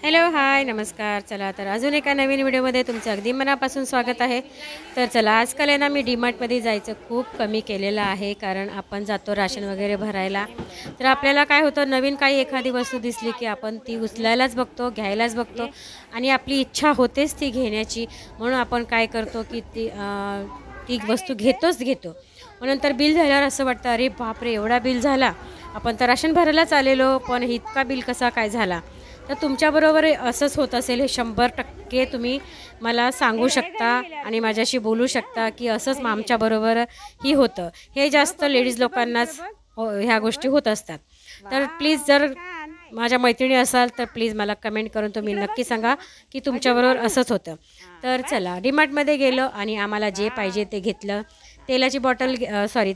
Hello hi नमस्कार. चला तर अजून एका नवीन व्हिडिओमध्ये तुमचं अगदी मनापासून स्वागत आहे. तर चला आजकाल आहे ना मी डीमार्टमध्ये जायचं खूप कमी केलेलं आहे, कारण आपण जातो राशन वगैरे भरायला. तर आपल्याला काय होतं, नवीन काही एखादी वस्तू दिसली की आपण ती उचलायलाच बघतो, घ्यायलाच बघतो आणि आपली इच्छा होतेच ती घेण्याची. म्हणून आपण काय करतो की ती वस्तू घेतो. मग नंतर बिल झाल्यावर असं वाटतं, अरे बापरे एवढा बिल झाला, आपण तर राशन भरायलाच आलेलो पण इतका बिल कसा काय झाला. तर तुमच्याबरोबर असंच होत असेल हे 100% तुम्ही मला सांगू शकता आणि माझ्याशी बोलू शकता की असंच आमच्याबरोबरही होतं. हे जास्त लेडीज लोकांनाच ह्या गोष्टी होत असतात. तर प्लीज जर माझ्या मैत्रिणी असाल तर प्लीज मला कमेंट करून तुम्ही नक्की सांगा की तुमच्याबरोबर असंच होतं. तर चला डीमार्टमध्ये गेलो आणि आम्हाला जे पाहिजे ते घेतलं. तेलाची बॉटल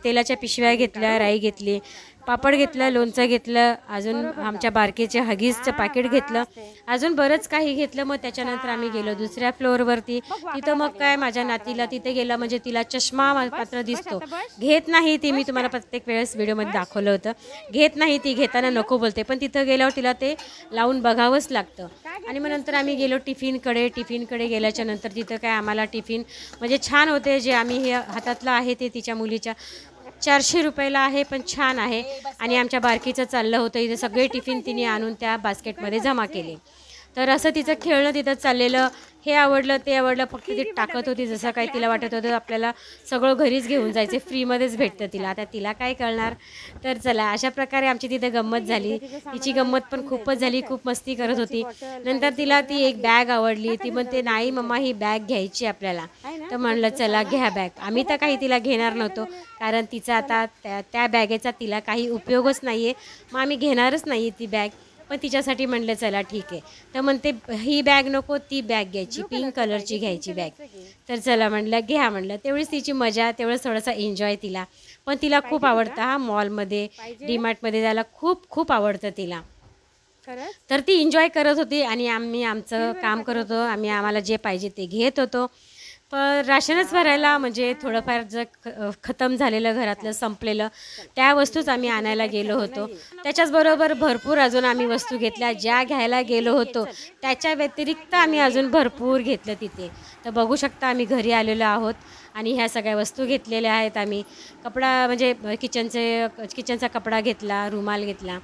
तेलाच्या पिशव्या घेतल्या, राई घेतली, पापड घेतलं, लोणचं घेतलं, अजून आमच्या बारकेचे हगीजचं पॅकेट घेतलं, अजून बरंच काही घेतलं. मग त्याच्यानंतर आम्ही गेलो दुसऱ्या फ्लोअरवरती. तिथं मग काय माझ्या नातीला तिथे गेलं म्हणजे तिला चष्मा मात्र दिसतो. घेत नाही ती, मी तुम्हाला प्रत्येक वेळेस व्हिडिओमध्ये दाखवलं होतं. घेत नाही ती, घेताना नको बोलते, पण तिथं गेल्यावर तिला ते लावून बघावंच लागतं. आणि मग नंतर आम्ही गेलो टिफिनकडे गेल्याच्या नंतर तिथं काय आम्हाला टिफिन म्हणजे छान होते. जे आम्ही हे हातातलं आहे ते तिच्या मुलीच्या 400 रुपयाला आहे, पण छान आहे. आणि आमच्या बारकीचं चाललं होतं, इथे सगळे टिफिन तिने आणून त्या बास्केटमध्ये जमा केले. तर असं तिचं खेळणं तिथं चाललेलं. हे आवडलं ते आवडलं, फक्त ती टाकत होती जसं काही तिला वाटत होतं आपल्याला सगळं घरीच घेऊन जायचे, फ्रीमध्येच भेटतं तिला. आता तिला काय कळणार. तर चला अशा प्रकारे आमची तिथे गंमत झाली. तिची गंमत पण खूपच झाली, खूप मस्ती करत होती. नंतर तिला ती एक बॅग आवडली. ती म्हणते नाही मम्मा ही बॅग घ्यायची आपल्याला. तर म्हणलं चला घ्या बॅग. आम्ही तर काही तिला घेणार नव्हतो, कारण तिचा आता त्या बॅगेचा तिला काही उपयोगच नाही आहे. मग आम्ही घेणारच नाही ती बॅग. पण तिच्यासाठी म्हणलं चला ठीक आहे. तर म्हणते ही बॅग नको, ती बॅग घ्यायची, पिंक कलरची घ्यायची बॅग. तर चला म्हणलं घ्या म्हणलं. तेवढीच तिची मजा, तेवढंच थोडासा एन्जॉय तिला. पण तिला खूप आवडतं हा मॉलमध्ये डीमार्टमध्ये जायला, खूप खूप आवडतं तिला. तर ती एन्जॉय करत होती आणि आम्ही आमचं काम करत होतो. आम्हाला जे पाहिजे ते घेत होतो. पण राशनच भरायला म्हणजे थोडंफार खतम झालेलं, घरातलं संपलेलं त्या वस्तूच आम्ही आणायला गेलो होतो. त्याच्याचबरोबर भरपूर अजून आम्ही वस्तू घेतल्या. ज्या घ्यायला गेलो होतो त्याच्या व्यतिरिक्त आम्ही अजून भरपूर घेतलं तिथे. तर बघू शकता आम्ही घरी आलेलो आहोत आणि ह्या सगळ्या वस्तू घेतलेल्या आहेत आम्ही. कपडा म्हणजे किचनचा कपडा घेतला, रुमाल घेतला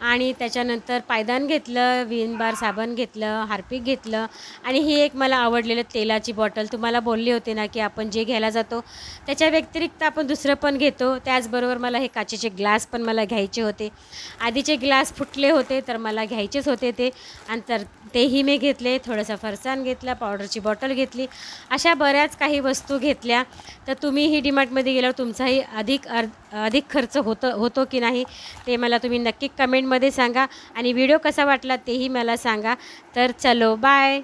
आणि त्याच्यानंतर पायदान घेतलं, विम बार साबण घेतलं, हार्पिक घेतलं आणि ही एक मला आवडलेलं तेलाची बॉटल. तुम्हाला बोलले होते ना की आपण जे घ्यायला जातो त्याच्या व्यतिरिक्त आपण दुसरं पण घेतो. त्याचबरोबर मला हे काचेचे ग्लास पण मला घ्यायचे होते. आधीचे ग्लास फुटले होते तर मला घ्यायचेच होते ते, आणि तर तेही मी घेतले. थोडंसं फरसाण घेतलं, पावडरची बॉटल घेतली, अशा बऱ्याच काही वस्तू घेतल्या. तर तुम्हीही डीमार्टमध्ये गेल्यावर तुमचाही अधिक खर्च होतो की नाही ते मला तुम्ही नक्की कमेंटमध्ये सांगा आणि व्हिडिओ कसा वाटला तेही मला सांगा. तर चलो बाय.